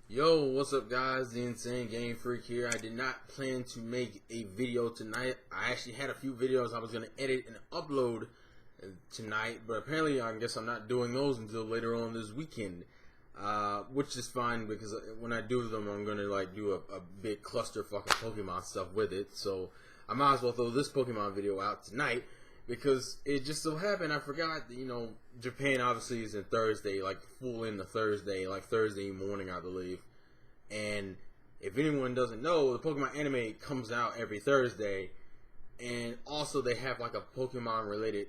Yo, what's up guys? The Insane Game Freak here. I did not plan to make a video tonight. I actually had a few videos I was going to edit and upload tonight, but apparently I guess I'm not doing those until later on this weekend. Which is fine because when I do them I'm going to do a big clusterfuck of Pokemon stuff with it. So I might as well throw this Pokemon video out tonight because it just so happened I forgot that, Japan obviously is in Thursday, full into Thursday, Thursday morning I believe. And if anyone doesn't know, the Pokemon anime comes out every Thursday, and also they have a Pokemon related,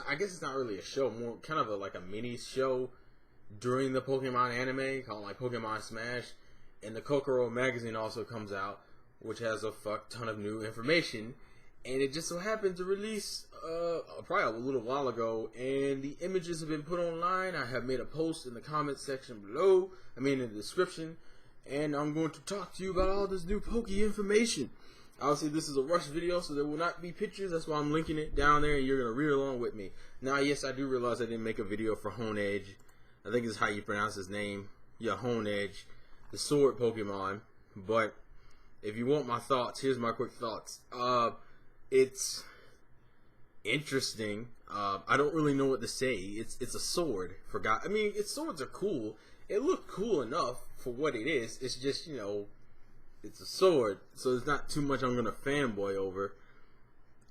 I guess it's not really a show, more kind of a mini show during the Pokemon anime called Pokemon Smash. And the Kokoro magazine also comes out, which has a fuck ton of new information. And it just so happened to release probably a little while ago, and the images have been put online. I have made a post in the comment section below, in the description, and I'm going to talk to you about all this new Poke information. Obviously this is a rush video, so there will not be pictures. That's why I'm linking it down there, and you're going to read along with me. Now, yes, I do realize I didn't make a video for Honedge. I think is how you pronounce his name. Yeah, Honedge, the sword Pokemon. But if you want my thoughts, here's my quick thoughts. It's interesting. I don't really know what to say. It's a sword. Its swords are cool. It looked cool enough for what it is. It's just, it's a sword, so there's not too much I'm gonna fanboy over.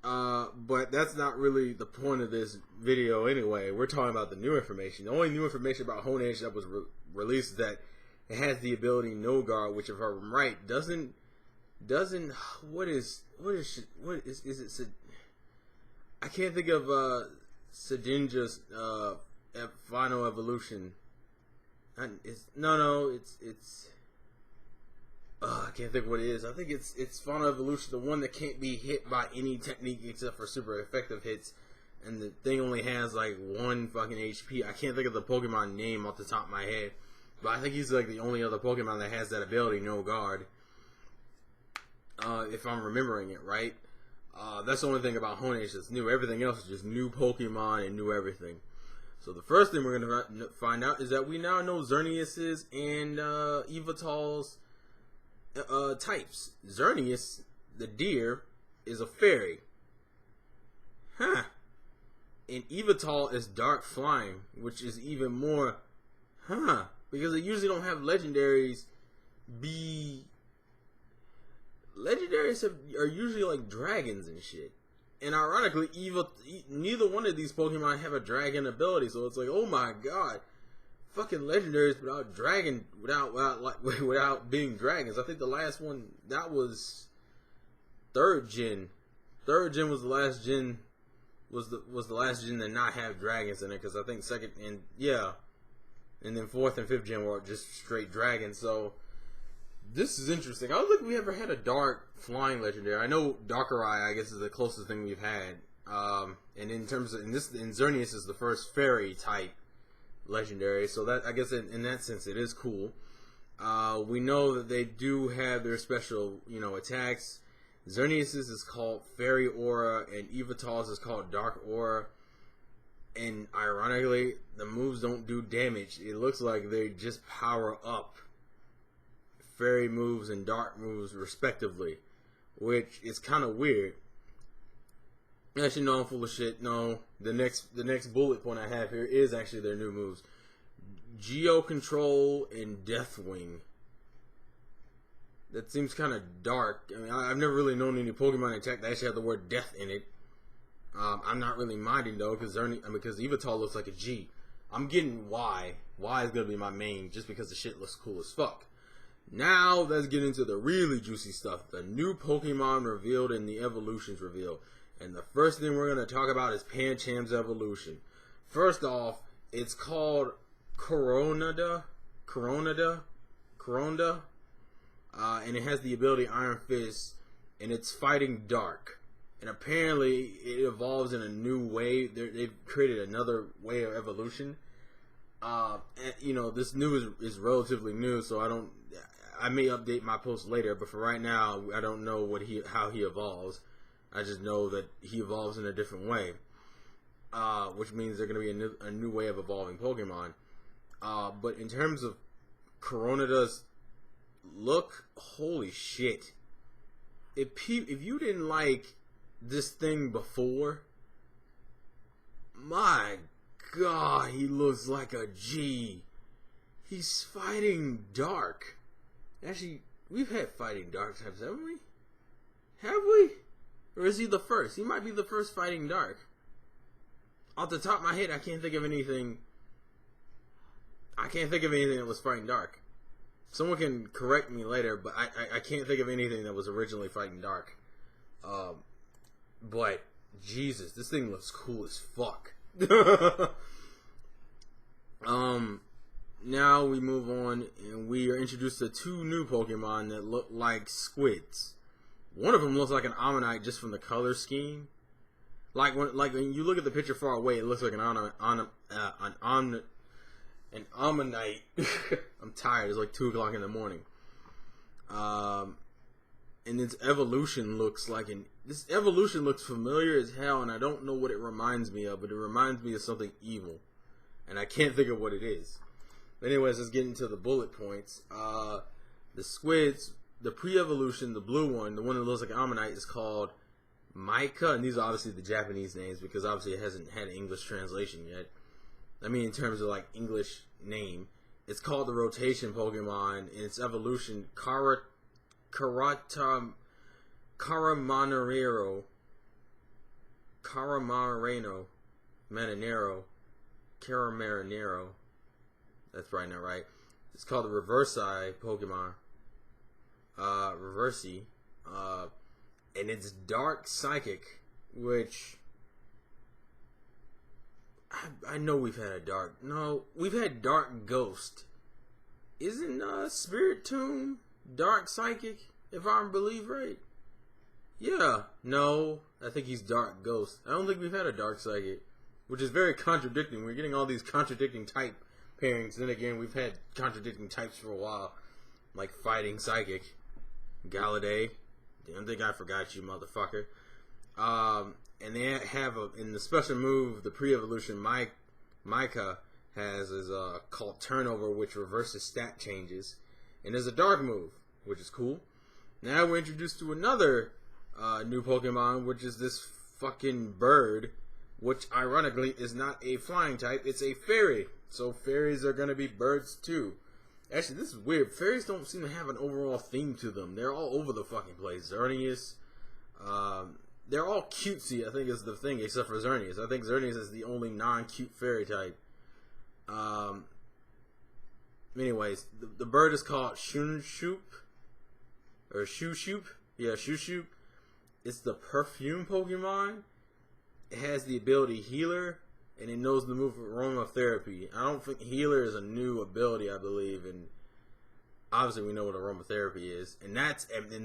But that's not really the point of this video anyway. We're talking about the new information. The only new information about Honedge that was released is that it has the ability No Guard, which, if I'm right, doesn't what is it? I can't think of Sedinja's final evolution. I can't think what it is. I think it's final evolution, the one that can't be hit by any technique except for super effective hits, and the thing only has one fucking HP. I can't think of the Pokemon name off the top of my head, but I think he's the only other Pokemon that has that ability, No Guard. If I'm remembering it right. That's the only thing about Honedge that's new. Everything else is just new Pokemon and new everything. So the first thing we're going to find out is that we now know Xerneas's and Yveltal's types. Xerneas, the deer, is a fairy. Huh. And Yveltal is dark flying, which is even more, because they usually don't have legendaries be... Legendaries are usually dragons and shit. And ironically, neither one of these Pokemon have a dragon ability, so it's oh my god, fucking legendaries without being dragons. I think the last one that was third gen. Third gen was the last gen. Was the last gen to not have dragons in it, because I think second and then fourth and fifth gen were just straight dragons. So this is interesting. I don't think we ever had a dark flying legendary. I know Darkrai, I guess, is the closest thing we've had. And in terms of Xerneas is the first fairy type legendary. So that, I guess, in that sense, it is cool. We know that they do have their special, attacks. Xerneas's is called Fairy Aura, and Yveltal's is called Dark Aura. And ironically, the moves don't do damage. It looks like they just power up fairy moves and dark moves respectively, which is kind of weird. Actually, no, I'm full of shit. No, the next bullet point I have here is actually their new moves: Geo Control and Deathwing. That seems kind of dark. I've never really known any Pokemon attack that actually have the word death in it. I'm not really minding though, because Yveltal looks like a G. I'm getting Y. Y is gonna be my main, just because the shit looks cool as fuck. Now let's get into the really juicy stuff. The new Pokemon revealed and the evolutions revealed. And the first thing we're going to talk about is Pancham's evolution. First off, it's called Coronda, and it has the ability Iron Fist, and it's fighting dark. And apparently it evolves in a new way. They've created another way of evolution. This news is relatively new, so I may update my post later, but for right now, I don't know how he evolves. I just know that he evolves in a different way, which means they're going to be a new way of evolving Pokemon. But in terms of Corona does look, holy shit. If you didn't like this thing before, my God, he looks like a G. He's fighting dark. Actually, we've had fighting dark types, haven't we? Have we? Or is he the first? He might be the first fighting dark. Off the top of my head, I can't think of anything. I can't think of anything that was fighting dark. Someone can correct me later, but I can't think of anything that was originally fighting dark. But Jesus, this thing looks cool as fuck. Now we move on, and we are introduced to two new Pokemon that look like squids. One of them looks like an Ammonite just from the color scheme. Like when you look at the picture far away, it looks like an Ammonite. I'm tired. It's like 2 o'clock in the morning. And its evolution looks like this evolution looks familiar as hell, and I don't know what it reminds me of, but it reminds me of something evil, and I can't think of what it is. But anyways, let's get into the bullet points. The squids, the pre-evolution, the blue one, the one that looks like Ammonite, is called Micah, and these are obviously the Japanese names because obviously it hasn't had an English translation yet. I mean, in terms of like English name, it's called the rotation Pokemon. In its evolution, Caramarero. That's probably not right. It's called the Reversi Pokemon. Reversi. And it's Dark Psychic, which I know we've had a Dark. No, we've had Dark Ghost. Isn't Spirit Tomb Dark Psychic, if I believe right? Yeah. No, I think he's Dark Ghost. I don't think we've had a Dark Psychic, which is very contradicting. We're getting all these contradicting type pairings. Then again, we've had contradicting types for a while, like Fighting Psychic, Galladay. Damn, I think I forgot you, motherfucker. And they have in the special move, the pre-evolution Micah has is called Turnover, which reverses stat changes, and there's a dark move, which is cool. Now we're introduced to another new Pokemon, which is this fucking bird, which ironically is not a flying type, it's a fairy. So fairies are gonna be birds too. Actually, this is weird. Fairies don't seem to have an overall theme to them. They're all over the fucking place. Xerneas, they're all cutesy, I think is the thing, except for Xerneas. I think Xerneas is the only non-cute fairy type. Anyways, the bird is called Shunshoop, or Shushoop. Yeah, Shushoop. It's the perfume Pokemon. It has the ability Healer, and it knows the move Aromatherapy. I don't think Healer is a new ability, I believe, and obviously we know what Aromatherapy is. And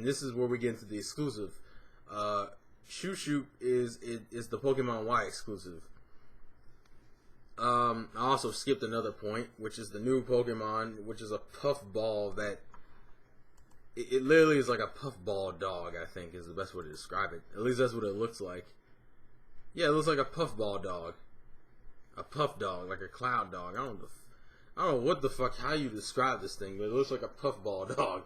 this is where we get into the exclusive. Shushoop is the Pokemon Y exclusive. I also skipped another point, which is the new Pokemon, which is a puffball that it literally is like a puffball dog, I think is the best way to describe it. At least that's what it looks like. Yeah, it looks like a puffball dog. A puff dog, like a cloud dog. I don't know what the fuck, how you describe this thing, but it looks like a puffball dog.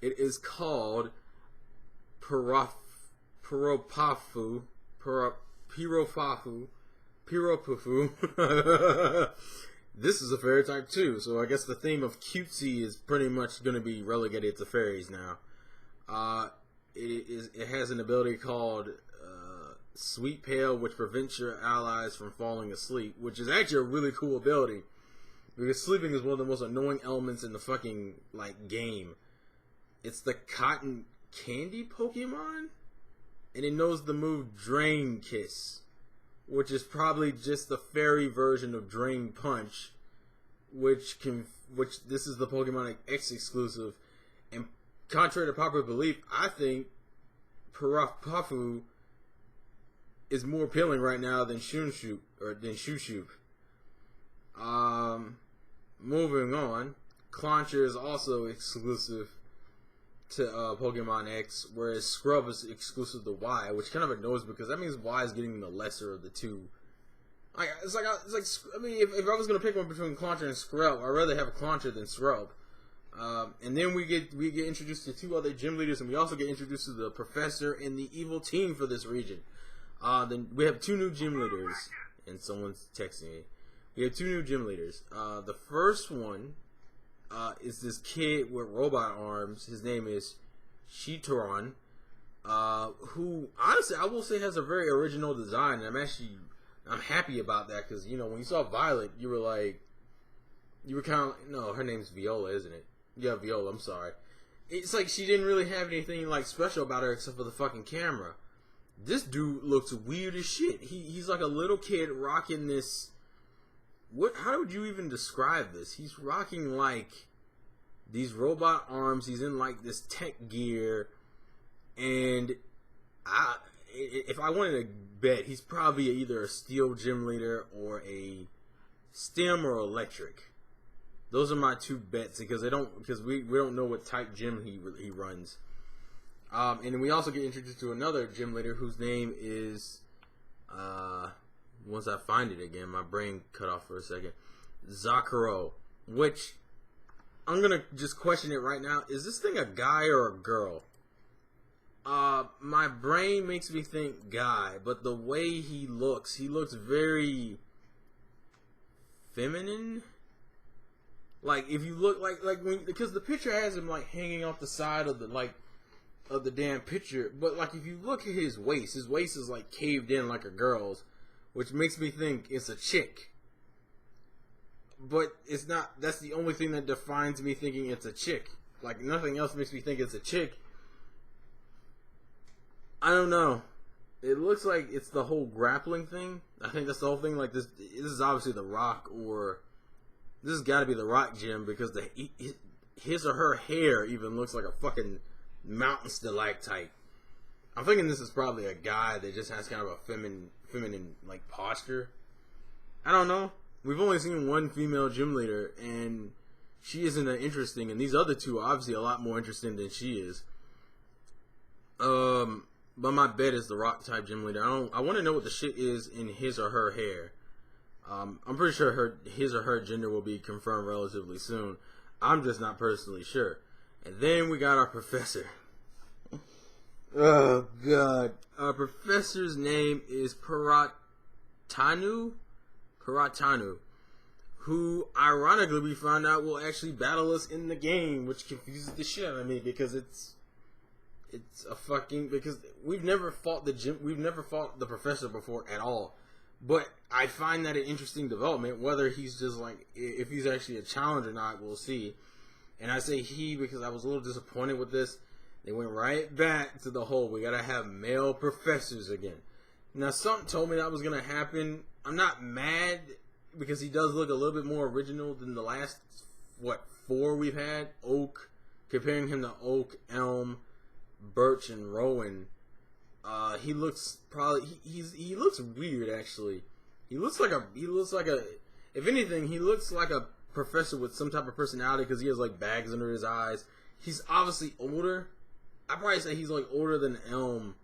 It is called Piropafu. This is a fairy type too, so I guess the theme of cutesy is pretty much going to be relegated to fairies now. It has an ability called Sweet Pale, which prevents your allies from falling asleep, which is actually a really cool ability, because sleeping is one of the most annoying elements in the fucking game. It's the Cotton Candy Pokemon, and it knows the move Drain Kiss, which is probably just the fairy version of Drain Punch, which this is the Pokemon X exclusive. And contrary to popular belief, I think Parapafu is more appealing right now than Shushoop. Moving on, Clauncher is also exclusive to Pokemon X, whereas Scrub is exclusive to Y, which kind of annoys because that means Y is getting the lesser of the two I mean, if I was gonna pick one between Clauncher and Scrub, I'd rather have a Clauncher than Scrub. And then we get introduced to two other gym leaders, and we also get introduced to the professor and the evil team for this region. Then we have two new gym leaders, and someone's texting me. We have two new gym leaders. The first one is this kid with robot arms. His name is Shitoron, who honestly I will say has a very original design. And I'm happy about that because when you saw Violet, you were kind of no, her name's Viola, isn't it? Yeah, Viola. I'm sorry. It's like she didn't really have anything like special about her except for the fucking camera. This dude looks weird as shit. He's like a little kid rocking this. How would you even describe this? He's rocking like these robot arms. He's in like this tech gear, and if I wanted to bet, he's probably either a steel gym leader or a STEM or electric. Those are my two bets because we don't know what type gym he runs. And then we also get introduced to another gym leader whose name is once I find it again, my brain cut off for a second. Zakuro, which I'm gonna just question it right now. Is this thing a guy or a girl? My brain makes me think guy, but the way he looks very feminine. Like if you look because the picture has him like hanging off the side of the damn picture, but like if you look at his waist is like caved in like a girl's, which makes me think it's a chick. But it's not. That's the only thing that defines me thinking it's a chick. Like nothing else makes me think it's a chick. I don't know. It looks like it's the whole grappling thing. I think that's the whole thing. Like this is obviously The Rock, or this has got to be The Rock gym because his or her hair even looks like a fucking mountain stalactite. I'm thinking this is probably a guy that just has kind of a feminine like posture. I don't know. We've only seen one female gym leader, and she isn't that interesting. And these other two are obviously a lot more interesting than she is. But my bet is The Rock type gym leader. I want to know what the shit is in his or her hair. I'm pretty sure his or her gender will be confirmed relatively soon. I'm just not personally sure. And then we got our professor. Oh god. Our professor's name is Paratanu, who ironically we found out will actually battle us in the game, which confuses the shit out of me because it's a fucking, because we've never fought the professor before at all. But I find that an interesting development. Whether he's just like, if he's actually a challenge or not, we'll see. And I say he because I was a little disappointed with this. They went right back to the whole, we gotta have male professors again. Now, something told me that was gonna happen. I'm not mad because he does look a little bit more original than the last, 4 we've had? Oak, comparing him to Oak, Elm, Birch, and Rowan. He looks he looks weird actually. He looks like a if anything, he looks like a professor with some type of personality because he has like bags under his eyes. He's obviously older. I'd probably say he's like older than Elm.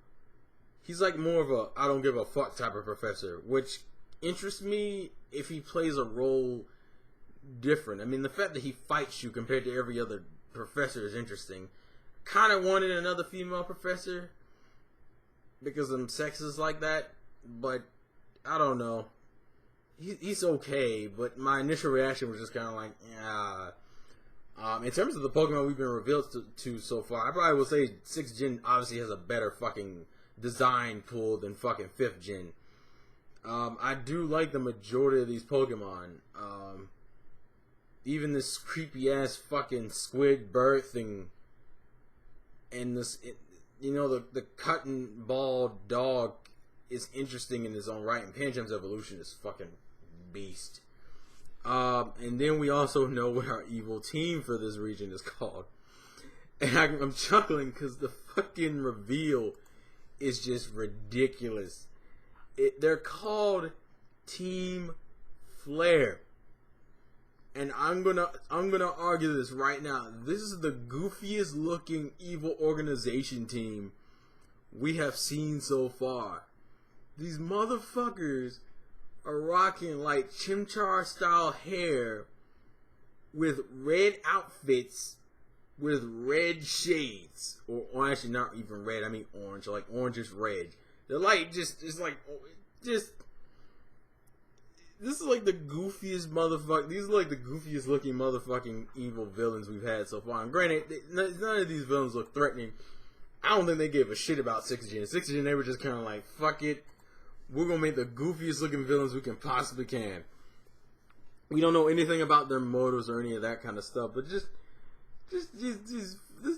He's like more of a I don't give a fuck type of professor, which interests me if he plays a role different. I mean, the fact that he fights you compared to every other professor is interesting. Kind of wanted another female professor because I'm sexist like that, but I don't know. He's okay, but my initial reaction was just kind of like, yeah. In terms of the Pokemon we've been revealed to so far, I probably would say 6th Gen obviously has a better fucking design pool than fucking 5th Gen. I do like the majority of these Pokemon. Even this creepy ass fucking squid bird thing, and this, the cotton ball dog is interesting in its own right, and Pancham's evolution is fucking beast. And then we also know what our evil team for this region is called. And I'm chuckling because the fucking reveal is just ridiculous. They're called Team Flare. And I'm gonna argue this right now. This is the goofiest looking evil organization team we have seen so far. These motherfuckers are rocking like chimchar style hair with red outfits with red shades, or actually not even red, I mean orange, like orange red. They're like just this is like the goofiest motherfucker. These are like the goofiest looking motherfucking evil villains we've had so far. And granted, none of these villains look threatening. I don't think they gave a shit about 6th Gen. 6th Gen, they were just kind of like, fuck it. We're going to make the goofiest looking villains we can possibly can. We don't know anything about their motives or any of that kind of stuff. But just this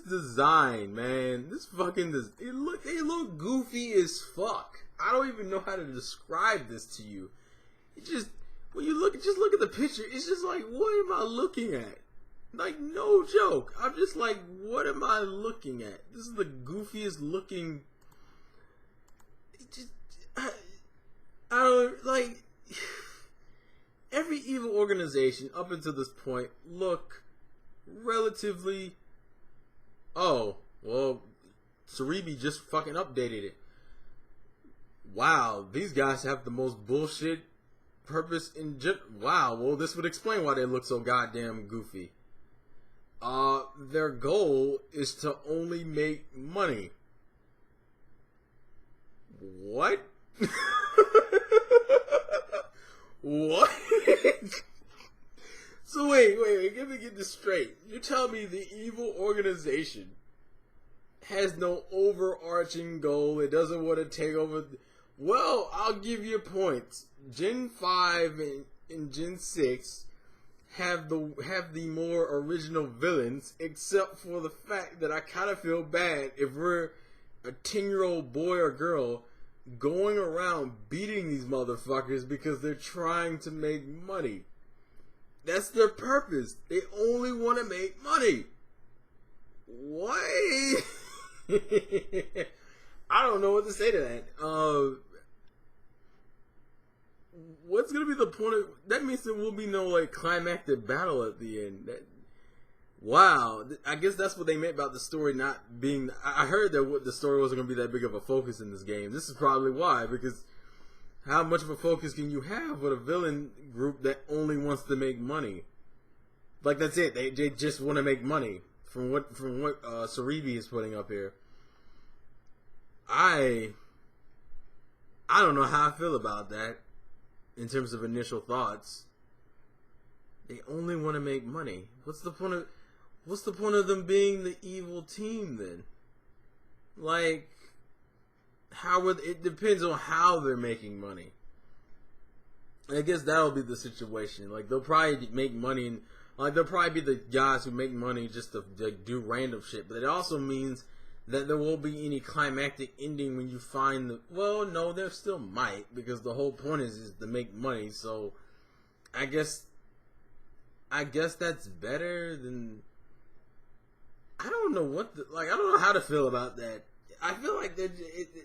design, man. They look goofy as fuck. I don't even know how to describe this to you. It just, when you look at the picture, it's just like, what am I looking at? Like, no joke. I'm just like, what am I looking at? This is the goofiest looking. I don't, like, every evil organization up until this point look relatively. Oh, well, Cerebi just fucking updated it. Wow, these guys have the most bullshit purpose in wow, well, this would explain why they look so goddamn goofy. Their goal is to only make money. What? What? So wait, let me get this straight. You tell me the evil organization has no overarching goal, it doesn't want to take over. Well, I'll give you points. Gen 5 and Gen 6 have the more original villains, except for the fact that I kind of feel bad if we're a 10-year-old boy or girl going around beating these motherfuckers because they're trying to make money. That's their purpose. They only want to make money. Why? I don't know what to say to that. What's gonna be the point of that? Means there will be no like climactic battle at the end. Wow, I guess that's what they meant about the story not being. I heard that the story wasn't gonna be that big of a focus in this game. This is probably why, because how much of a focus can you have with a villain group that only wants to make money? Like, that's it. They just want to make money. From what Cerebi is putting up here. I don't know how I feel about that in terms of initial thoughts. They only want to make money. What's the point of them being the evil team then? Like, it depends on how they're making money. I guess that'll be the situation. Like, they'll probably make money, and like they'll probably be the guys who make money just to like, do random shit. But it also means that there won't be any climactic ending when you find the. Well, no, there still might, because the whole point is to make money. So, I guess that's better than. I don't know I don't know how to feel about that. I feel like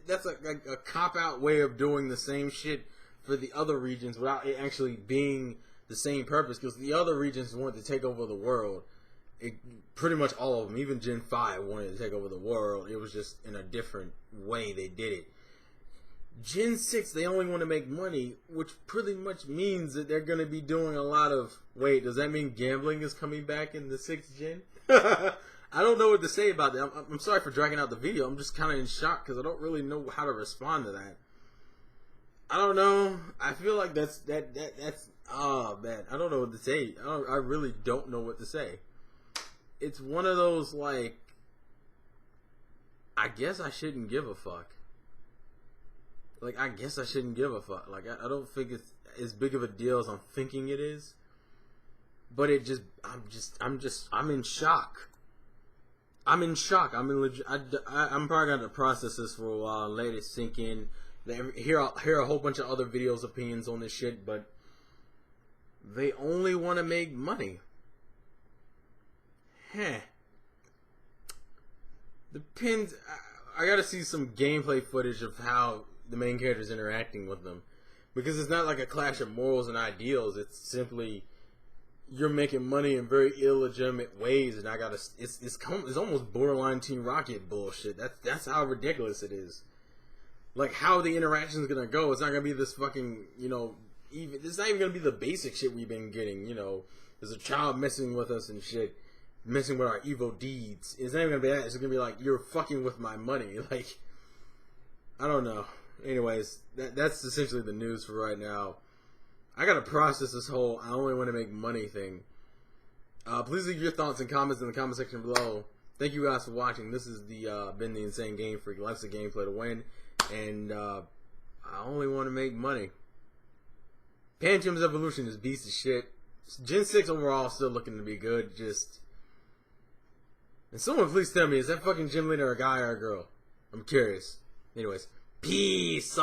that's like a cop-out way of doing the same shit for the other regions without it actually being the same purpose, because the other regions wanted to take over the world. Pretty much all of them, even Gen 5 wanted to take over the world. It was just in a different way they did it. Gen 6, they only want to make money, which pretty much means that they're going to be doing a lot of... Wait, does that mean gambling is coming back in the 6th Gen? I don't know what to say about that. I'm sorry for dragging out the video. I'm just kind of in shock because I don't really know how to respond to that. I don't know. I feel like that's oh man, I don't know what to say. I really don't know what to say. It's one of those like, I guess I shouldn't give a fuck. Like, I guess I shouldn't give a fuck. Like, I don't think it's as big of a deal as I'm thinking it is. But I'm in shock. I'm in shock. I'm probably going to process this for a while and let it sink in. Hear a whole bunch of other videos, opinions on this shit, but they only want to make money. Depends. I got to see some gameplay footage of how the main character is interacting with them, because it's not like a clash of morals and ideals. It's simply you're making money in very illegitimate ways, and it's almost borderline Team Rocket bullshit. That's how ridiculous it is. Like, how the interaction is gonna go. It's not gonna be this fucking, even, this is not even gonna be the basic shit we've been getting. You know, there's a child messing with us and shit, messing with our evil deeds. It's not even gonna be that. It's gonna be like, you're fucking with my money. Like, I don't know. Anyways, that's essentially the news for right now. I gotta process this whole I only want to make money thing. Please leave your thoughts and comments in the comment section below. Thank you guys for watching. This is been the Insane Game Freak. Life's a gameplay to win, and I only want to make money. Panchim's Evolution is beast of shit. Gen 6 overall still looking to be good. And someone please tell me, is that fucking gym leader a guy or a girl? I'm curious. Anyways, peace.